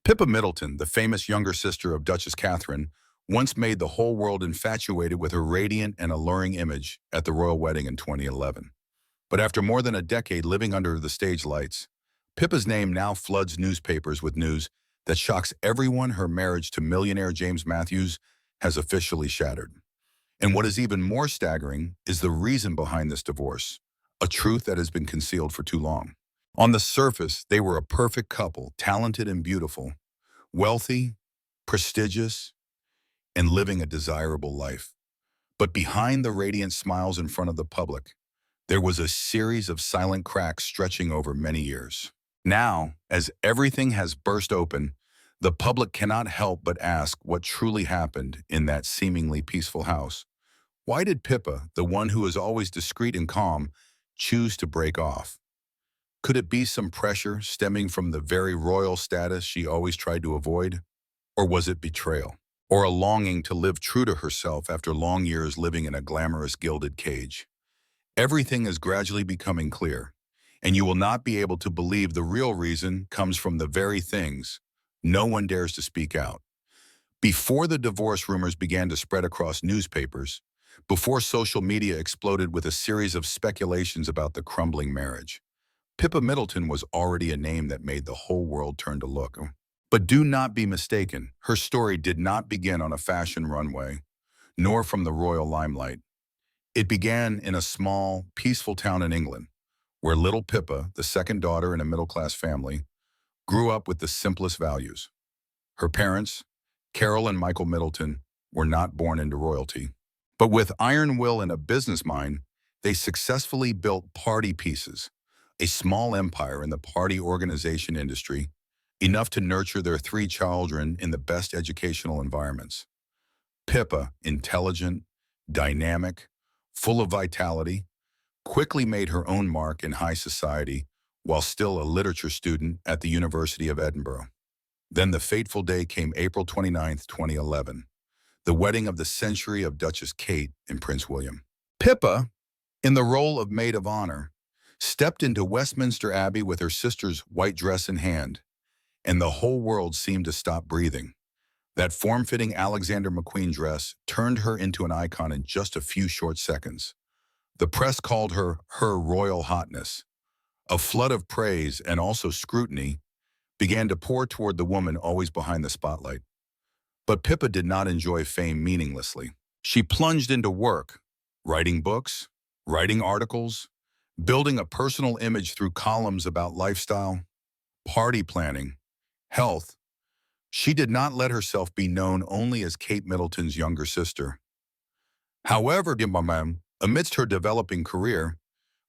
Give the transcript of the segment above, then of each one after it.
Pippa Middleton, the famous younger sister of Duchess Catherine, once made the whole world infatuated with her radiant and alluring image at the royal wedding in 2011. But after more than a decade living under the stage lights, Pippa's name now floods newspapers with news that shocks everyone. Her marriage to millionaire James Matthews has officially shattered. And what is even more staggering is the reason behind this divorce, a truth that has been concealed for too long. On the surface, they were a perfect couple, talented and beautiful, wealthy, prestigious, and living a desirable life. But behind the radiant smiles in front of the public, there was a series of silent cracks stretching over many years. Now, as everything has burst open, the public cannot help but ask what truly happened in that seemingly peaceful house. Why did Pippa, the one who is always discreet and calm, choose to break off? Could it be some pressure stemming from the very royal status she always tried to avoid? Or was it betrayal? Or a longing to live true to herself after long years living in a glamorous gilded cage? Everything is gradually becoming clear, and you will not be able to believe the real reason comes from the very things no one dares to speak out. Before the divorce rumors began to spread across newspapers, before social media exploded with a series of speculations about the crumbling marriage, Pippa Middleton was already a name that made the whole world turn to look. But do not be mistaken, her story did not begin on a fashion runway, nor from the royal limelight. It began in a small, peaceful town in England, where little Pippa, the second daughter in a middle-class family, grew up with the simplest values. Her parents, Carol and Michael Middleton, were not born into royalty. But with iron will and a business mind, they successfully built Party Pieces, a small empire in the party organization industry, enough to nurture their three children in the best educational environments. Pippa, intelligent, dynamic, full of vitality, quickly made her own mark in high society while still a literature student at the University of Edinburgh. Then the fateful day came, April 29, 2011, the wedding of the century of Duchess Kate and Prince William. Pippa, in the role of maid of honor, stepped into Westminster Abbey with her sister's white dress in hand, and the whole world seemed to stop breathing. That form-fitting Alexander McQueen dress turned her into an icon in just a few short seconds. The press called her royal hotness. A flood of praise and also scrutiny began to pour toward the woman always behind the spotlight. But Pippa did not enjoy fame meaninglessly. She plunged into work, writing books, writing articles, building a personal image through columns about lifestyle, party planning, health. She did not let herself be known only as Kate Middleton's younger sister. However, amidst her developing career,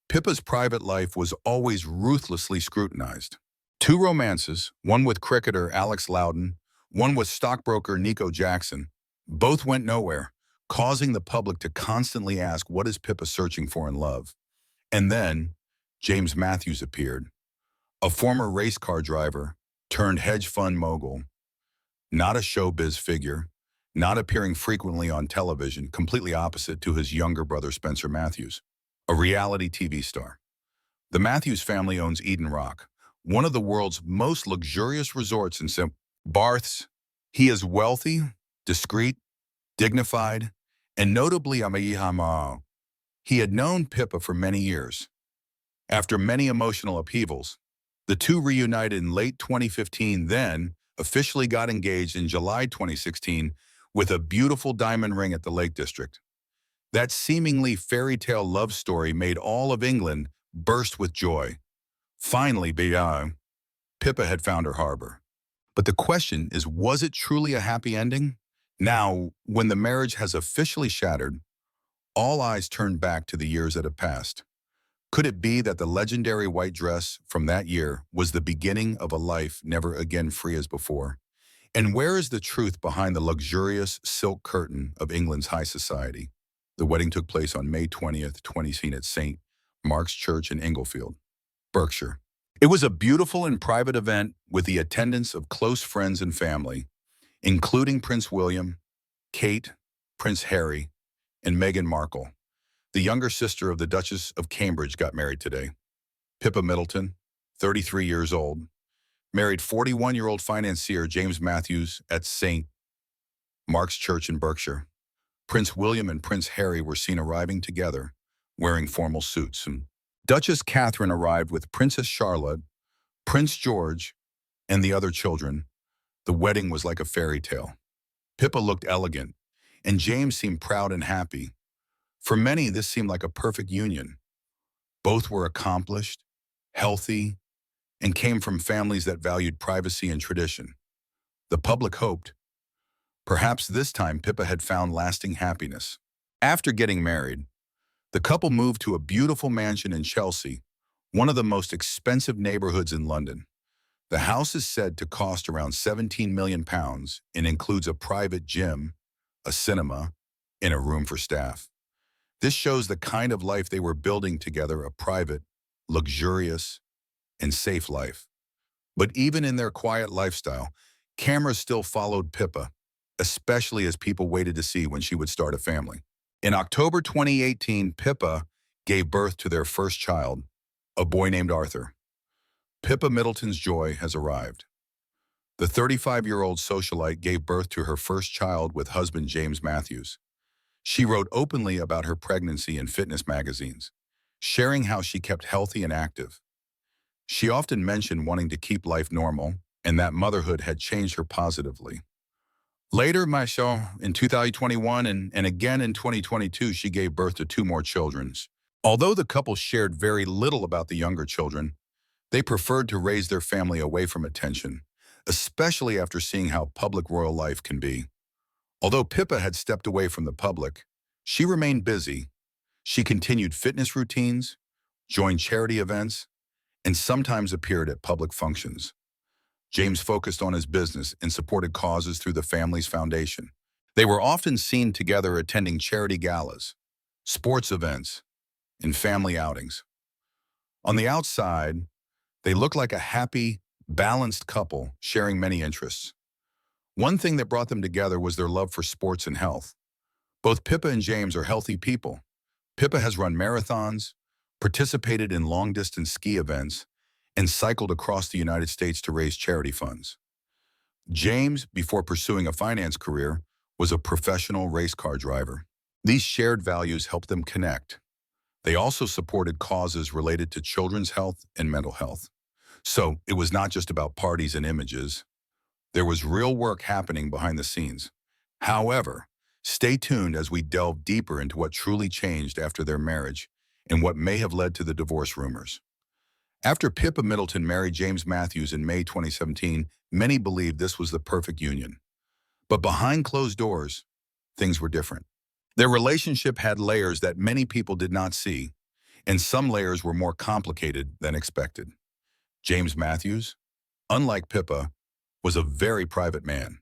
Pippa's private life was always ruthlessly scrutinized. Two romances, one with cricketer Alex Loudon, one with stockbroker Nico Jackson, both went nowhere, causing the public to constantly ask, what is Pippa searching for in love? And then, James Matthews appeared, a former race car driver turned hedge fund mogul, not a showbiz figure, not appearing frequently on television, completely opposite to his younger brother Spencer Matthews, a reality TV star. The Matthews family owns Eden Rock, one of the world's most luxurious resorts in St. Barths. He is wealthy, discreet, dignified, and notably he had known Pippa for many years. After many emotional upheavals, the two reunited in late 2015, then officially got engaged in July 2016 with a beautiful diamond ring at the Lake District. That seemingly fairy tale love story made all of England burst with joy. Finally, Pippa had found her harbor. But the question is, was it truly a happy ending? Now, when the marriage has officially shattered, all eyes turn back to the years that have passed. Could it be that the legendary white dress from that year was the beginning of a life never again free as before? And where is the truth behind the luxurious silk curtain of England's high society? The wedding took place on May 20th, 2016 at St. Mark's Church in Inglefield, Berkshire. It was a beautiful and private event with the attendance of close friends and family, including Prince William, Kate, Prince Harry, and Meghan Markle. The younger sister of the Duchess of Cambridge got married today. Pippa Middleton, 33 years old, married 41-year-old financier James Matthews at St. Mark's Church in Berkshire. Prince William and Prince Harry were seen arriving together, wearing formal suits. And Duchess Catherine arrived with Princess Charlotte, Prince George, and the other children. The wedding was like a fairy tale. Pippa looked elegant, and James seemed proud and happy. For many, this seemed like a perfect union. Both were accomplished, healthy, and came from families that valued privacy and tradition. The public hoped. Perhaps this time Pippa had found lasting happiness. After getting married, the couple moved to a beautiful mansion in Chelsea, one of the most expensive neighborhoods in London. The house is said to cost around £17 million and includes a private gym, a cinema, and a room for staff. This shows the kind of life they were building together, a private, luxurious, and safe life. But even in their quiet lifestyle, cameras still followed Pippa, especially as people waited to see when she would start a family. In October 2018, Pippa gave birth to their first child, a boy named Arthur. Pippa Middleton's joy has arrived. The 35-year-old socialite gave birth to her first child with husband James Matthews. She wrote openly about her pregnancy in fitness magazines, sharing how she kept healthy and active. She often mentioned wanting to keep life normal and that motherhood had changed her positively. Later, in 2021 and again in 2022, she gave birth to two more children. Although the couple shared very little about the younger children, they preferred to raise their family away from attention, especially after seeing how public royal life can be. Although Pippa had stepped away from the public, she remained busy. She continued fitness routines, joined charity events, and sometimes appeared at public functions. James focused on his business and supported causes through the family's foundation. They were often seen together attending charity galas, sports events, and family outings. On the outside, they looked like a happy, balanced couple sharing many interests. One thing that brought them together was their love for sports and health. Both Pippa and James are healthy people. Pippa has run marathons, participated in long-distance ski events, and cycled across the United States to raise charity funds. James, before pursuing a finance career, was a professional race car driver. These shared values helped them connect. They also supported causes related to children's health and mental health. So it was not just about parties and images. There was real work happening behind the scenes. However, stay tuned as we delve deeper into what truly changed after their marriage and what may have led to the divorce rumors. After Pippa Middleton married James Matthews in May 2017, many believed this was the perfect union. But behind closed doors, things were different. Their relationship had layers that many people did not see, and some layers were more complicated than expected. James Matthews, unlike Pippa, was a very private man.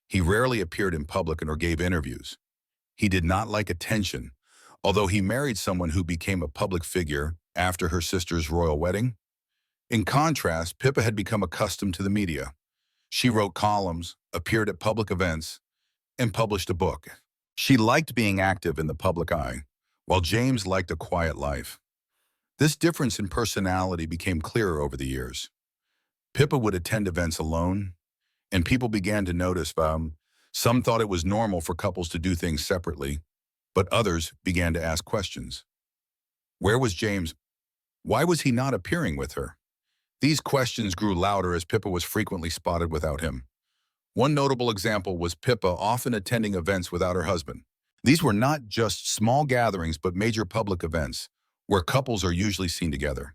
He rarely appeared in public or gave interviews. He did not like attention, although he married someone who became a public figure after her sister's royal wedding. In contrast, Pippa had become accustomed to the media. She wrote columns, appeared at public events, and published a book. She liked being active in the public eye, while James liked a quiet life. This difference in personality became clearer over the years. Pippa would attend events alone, and people began to notice some thought it was normal for couples to do things separately, but others began to ask questions. Where was James? Why was he not appearing with her? These questions grew louder as Pippa was frequently spotted without him. One notable example was Pippa often attending events without her husband. These were not just small gatherings, but major public events where couples are usually seen together.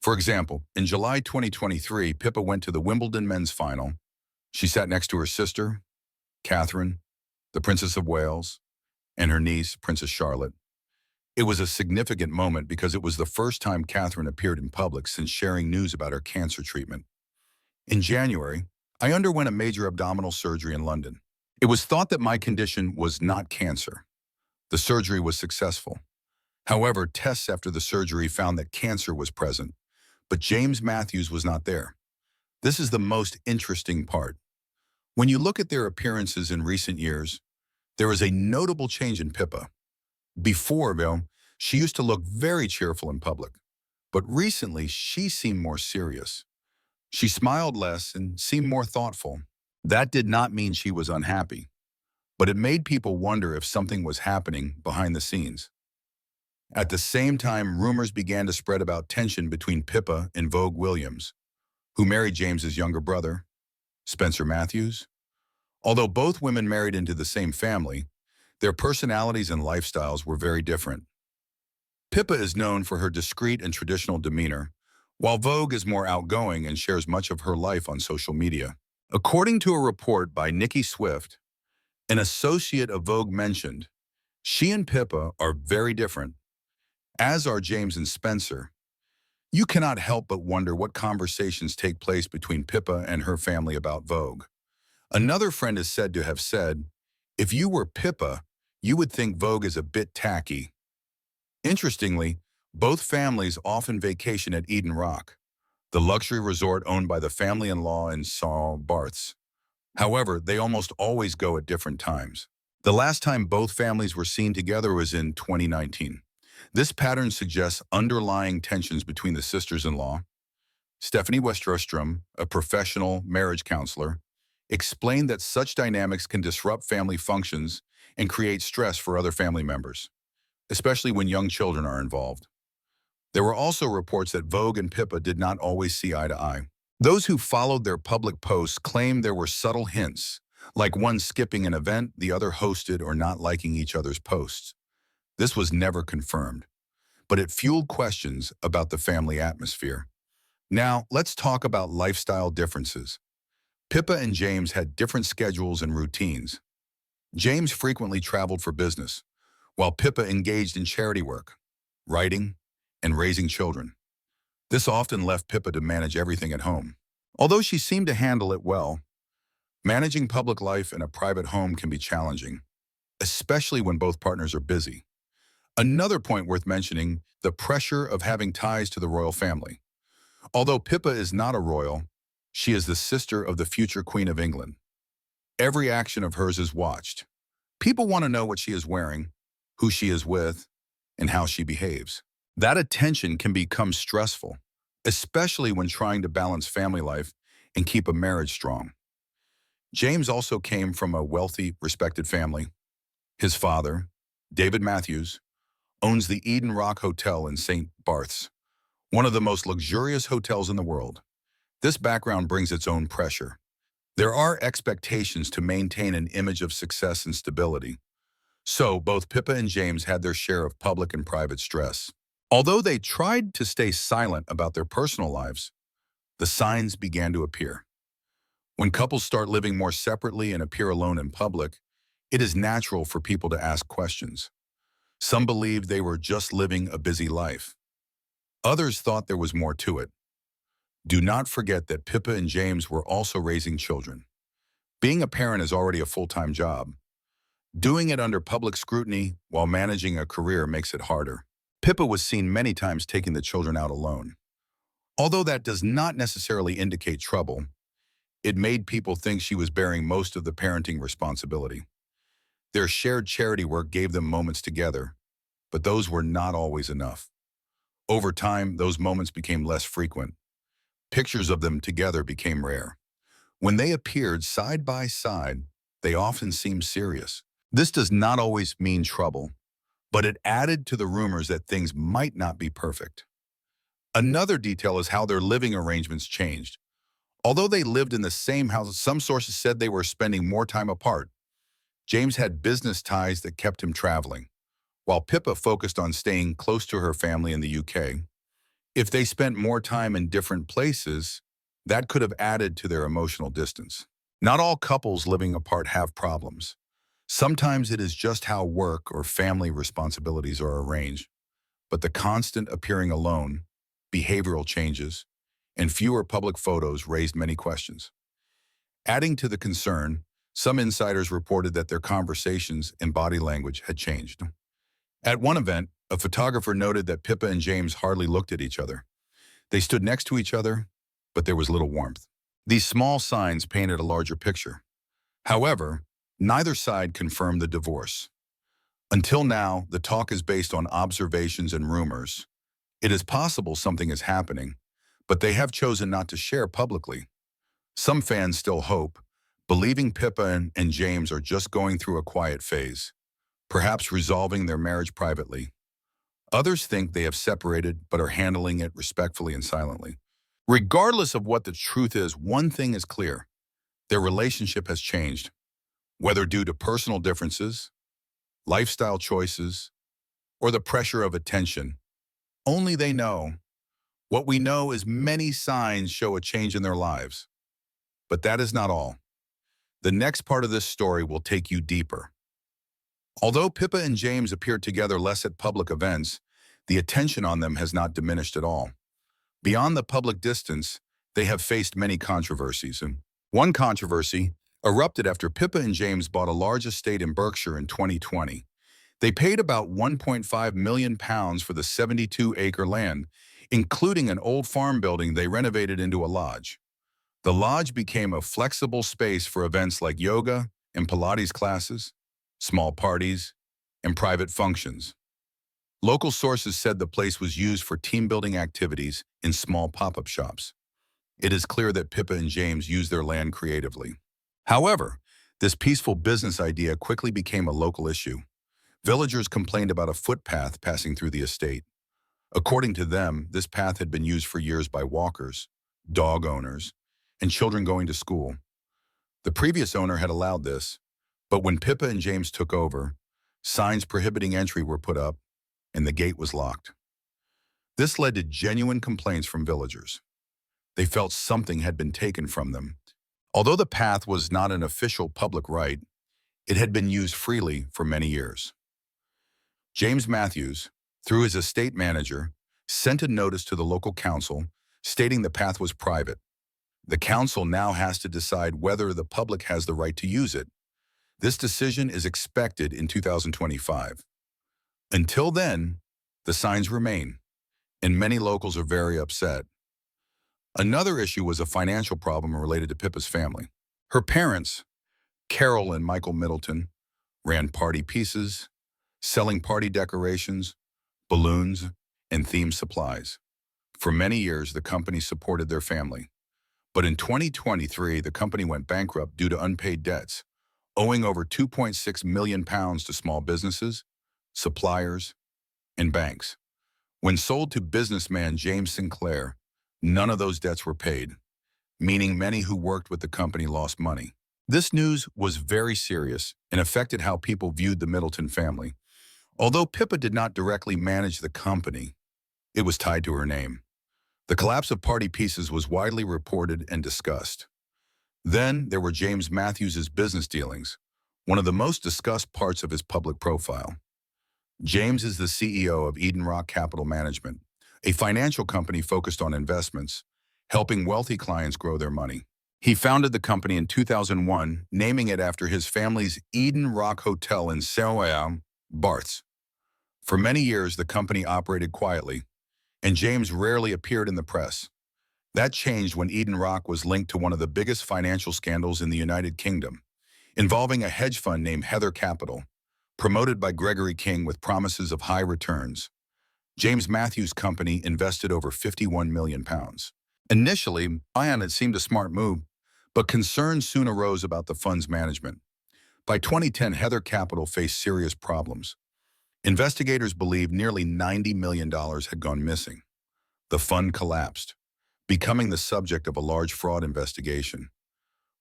For example, in July 2023, Pippa went to the Wimbledon men's final. She sat next to her sister, Catherine, the Princess of Wales, and her niece, Princess Charlotte. It was a significant moment because it was the first time Catherine appeared in public since sharing news about her cancer treatment. In January, I underwent a major abdominal surgery in London. It was thought that my condition was not cancer. The surgery was successful. However, tests after the surgery found that cancer was present, but James Matthews was not there. This is the most interesting part. When you look at their appearances in recent years, there is a notable change in Pippa. Before, she used to look very cheerful in public, but recently she seemed more serious. She smiled less and seemed more thoughtful. That did not mean she was unhappy, but it made people wonder if something was happening behind the scenes. At the same time, rumors began to spread about tension between Pippa and Vogue Williams, who married James's younger brother, Spencer Matthews. Although both women married into the same family, their personalities and lifestyles were very different. Pippa is known for her discreet and traditional demeanor, while Vogue is more outgoing and shares much of her life on social media. According to a report by Nikki Swift, an associate of Vogue mentioned, she and Pippa are very different, as are James and Spencer. You cannot help but wonder what conversations take place between Pippa and her family about Vogue. Another friend is said to have said, if you were Pippa, you would think Vogue is a bit tacky. Interestingly, both families often vacation at Eden Rock, the luxury resort owned by the family-in-law in St. Barths. However, they almost always go at different times. The last time both families were seen together was in 2019. This pattern suggests underlying tensions between the sisters-in-law. Stephanie Westerstrom, a professional marriage counselor, explained that such dynamics can disrupt family functions and create stress for other family members, especially when young children are involved. There were also reports that Vogue and Pippa did not always see eye to eye. Those who followed their public posts claimed there were subtle hints, like one skipping an event, the other hosted, or not liking each other's posts. This was never confirmed, but it fueled questions about the family atmosphere. Now, let's talk about lifestyle differences. Pippa and James had different schedules and routines. James frequently traveled for business, while Pippa engaged in charity work, writing, and raising children. This often left Pippa to manage everything at home. Although she seemed to handle it well, managing public life in a private home can be challenging, especially when both partners are busy. Another point worth mentioning, the pressure of having ties to the royal family. Although Pippa is not a royal, she is the sister of the future Queen of England. Every action of hers is watched. People want to know what she is wearing, who she is with, and how she behaves. That attention can become stressful, especially when trying to balance family life and keep a marriage strong. James also came from a wealthy, respected family. His father, David Matthews, owns the Eden Rock Hotel in St. Barths, one of the most luxurious hotels in the world. This background brings its own pressure. There are expectations to maintain an image of success and stability. So both Pippa and James had their share of public and private stress. Although they tried to stay silent about their personal lives, the signs began to appear. When couples start living more separately and appear alone in public, it is natural for people to ask questions. Some believed they were just living a busy life. Others thought there was more to it. Do not forget that Pippa and James were also raising children. Being a parent is already a full-time job. Doing it under public scrutiny while managing a career makes it harder. Pippa was seen many times taking the children out alone. Although that does not necessarily indicate trouble, it made people think she was bearing most of the parenting responsibility. Their shared charity work gave them moments together, but those were not always enough. Over time, those moments became less frequent. Pictures of them together became rare. When they appeared side by side, they often seemed serious. This does not always mean trouble, but it added to the rumors that things might not be perfect. Another detail is how their living arrangements changed. Although they lived in the same house, some sources said they were spending more time apart. James had business ties that kept him traveling, while Pippa focused on staying close to her family in the UK. If they spent more time in different places, that could have added to their emotional distance. Not all couples living apart have problems. Sometimes it is just how work or family responsibilities are arranged, but the constant appearing alone, behavioral changes, and fewer public photos raised many questions. Adding to the concern, some insiders reported that their conversations and body language had changed. At one event, a photographer noted that Pippa and James hardly looked at each other. They stood next to each other, but there was little warmth. These small signs painted a larger picture. However, neither side confirmed the divorce. Until now, the talk is based on observations and rumors. It is possible something is happening, but they have chosen not to share publicly. Some fans still hope, believing Pippa and James are just going through a quiet phase, perhaps resolving their marriage privately. Others think they have separated but are handling it respectfully and silently. Regardless of what the truth is, one thing is clear. Their relationship has changed, whether due to personal differences, lifestyle choices, or the pressure of attention. Only they know. What we know is many signs show a change in their lives. But that is not all. The next part of this story will take you deeper. Although Pippa and James appeared together less at public events, the attention on them has not diminished at all. Beyond the public distance, they have faced many controversies, and one controversy erupted after Pippa and James bought a large estate in Berkshire in 2020. They paid about £1.5 million for the 72-acre land, including an old farm building they renovated into a lodge. The lodge became a flexible space for events like yoga and Pilates classes, small parties, and private functions. Local sources said the place was used for team-building activities in small pop-up shops. It is clear that Pippa and James used their land creatively. However, this peaceful business idea quickly became a local issue. Villagers complained about a footpath passing through the estate. According to them, this path had been used for years by walkers, dog owners, and children going to school. The previous owner had allowed this, but when Pippa and James took over, signs prohibiting entry were put up, and the gate was locked. This led to genuine complaints from villagers. They felt something had been taken from them. Although the path was not an official public right, it had been used freely for many years. James Matthews, through his estate manager, sent a notice to the local council stating the path was private. The council now has to decide whether the public has the right to use it. This decision is expected in 2025. Until then, the signs remain, and many locals are very upset. Another issue was a financial problem related to Pippa's family. Her parents, Carol and Michael Middleton, ran party pieces, selling party decorations, balloons, and themed supplies. For many years, the company supported their family. But in 2023, the company went bankrupt due to unpaid debts, owing over £2.6 million to small businesses, suppliers, and banks. When sold to businessman James Sinclair, none of those debts were paid, meaning many who worked with the company lost money. This news was very serious and affected how people viewed the Middleton family. Although Pippa did not directly manage the company, it was tied to her name. The collapse of party pieces was widely reported and discussed. Then there were James Matthews' business dealings, one of the most discussed parts of his public profile. James is the CEO of Eden Rock Capital Management, a financial company focused on investments, helping wealthy clients grow their money. He founded the company in 2001, naming it after his family's Eden Rock Hotel in Saint-Ouen, Barths. For many years, the company operated quietly, and James rarely appeared in the press. That changed when Eden Rock was linked to one of the biggest financial scandals in the United Kingdom, involving a hedge fund named Heather Capital, promoted by Gregory King with promises of high returns. James Matthews' company invested over £51 million. Initially, it seemed a smart move, but concerns soon arose about the fund's management. By 2010, Heather Capital faced serious problems. Investigators believed nearly $90 million had gone missing. The fund collapsed, becoming the subject of a large fraud investigation.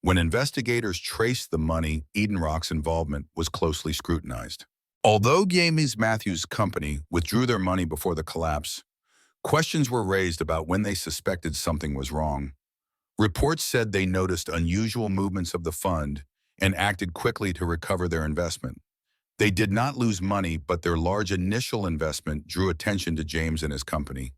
When investigators traced the money, Eden Rock's involvement was closely scrutinized. Although James Matthews' company withdrew their money before the collapse, questions were raised about when they suspected something was wrong. Reports said they noticed unusual movements of the fund and acted quickly to recover their investment. They did not lose money, but their large initial investment drew attention to James and his company.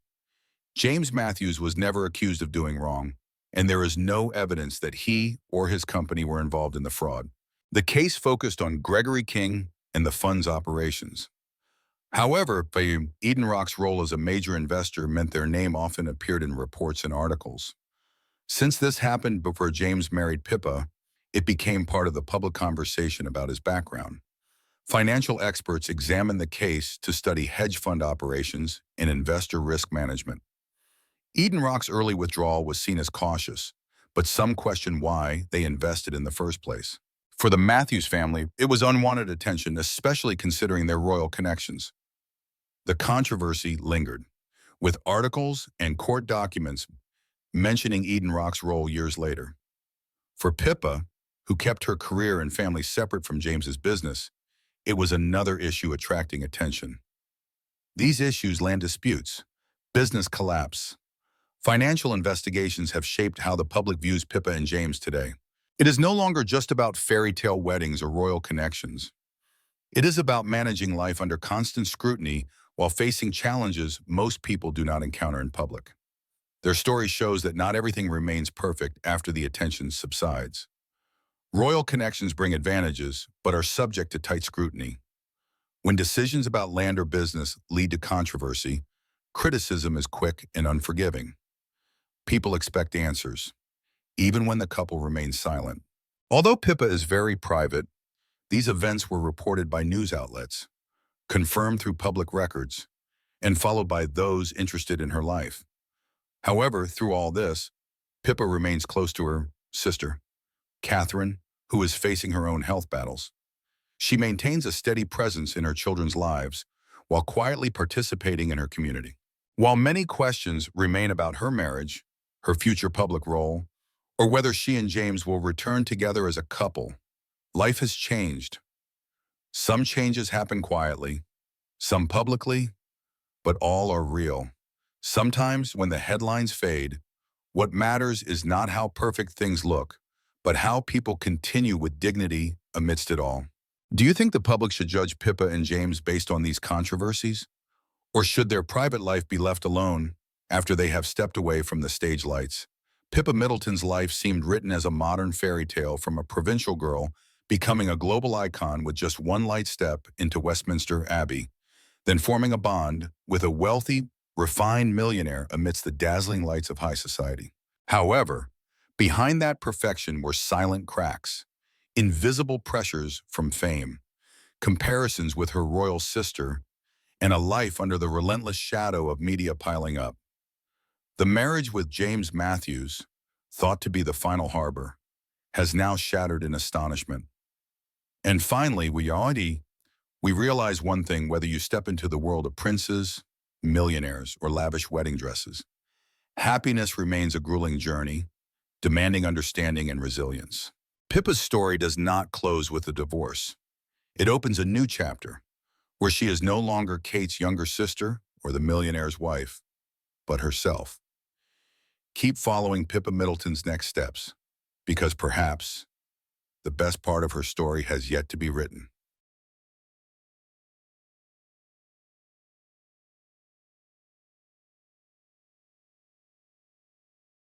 James Matthews was never accused of doing wrong, and there is no evidence that he or his company were involved in the fraud. The case focused on Gregory King and the fund's operations. However, Eden Rock's role as a major investor meant their name often appeared in reports and articles. Since this happened before James married Pippa, it became part of the public conversation about his background. Financial experts examined the case to study hedge fund operations and investor risk management. Eden Rock's early withdrawal was seen as cautious, but some question why they invested in the first place. For the Matthews family, it was unwanted attention, especially considering their royal connections. The controversy lingered, with articles and court documents mentioning Eden Rock's role years later. For Pippa, who kept her career and family separate from James's business, it was another issue attracting attention. These issues land disputes, business collapse. Financial investigations have shaped how the public views Pippa and James today. It is no longer just about fairy tale weddings or royal connections. It is about managing life under constant scrutiny while facing challenges most people do not encounter in public. Their story shows that not everything remains perfect after the attention subsides. Royal connections bring advantages, but are subject to tight scrutiny. When decisions about land or business lead to controversy, criticism is quick and unforgiving. People expect answers, even when the couple remains silent. Although Pippa is very private, these events were reported by news outlets, confirmed through public records, and followed by those interested in her life. However, through all this, Pippa remains close to her sister, Catherine, who is facing her own health battles. She maintains a steady presence in her children's lives while quietly participating in her community. While many questions remain about her marriage, her future public role, or whether she and James will return together as a couple, life has changed. Some changes happen quietly, some publicly, but all are real. Sometimes, when the headlines fade, what matters is not how perfect things look, but how people continue with dignity amidst it all. Do you think the public should judge Pippa and James based on these controversies? Or should their private life be left alone after they have stepped away from the stage lights? Pippa Middleton's life seemed written as a modern fairy tale, from a provincial girl becoming a global icon with just one light step into Westminster Abbey, then forming a bond with a wealthy, refined millionaire amidst the dazzling lights of high society. However, behind that perfection were silent cracks, invisible pressures from fame, comparisons with her royal sister, and a life under the relentless shadow of media piling up. The marriage with James Matthews, thought to be the final harbor, has now shattered in astonishment. And finally, we realize one thing: whether you step into the world of princes, millionaires, or lavish wedding dresses, happiness remains a grueling journey, demanding understanding and resilience. Pippa's story does not close with a divorce. It opens a new chapter, where she is no longer Kate's younger sister or the millionaire's wife, but herself. Keep following Pippa Middleton's next steps, because perhaps the best part of her story has yet to be written.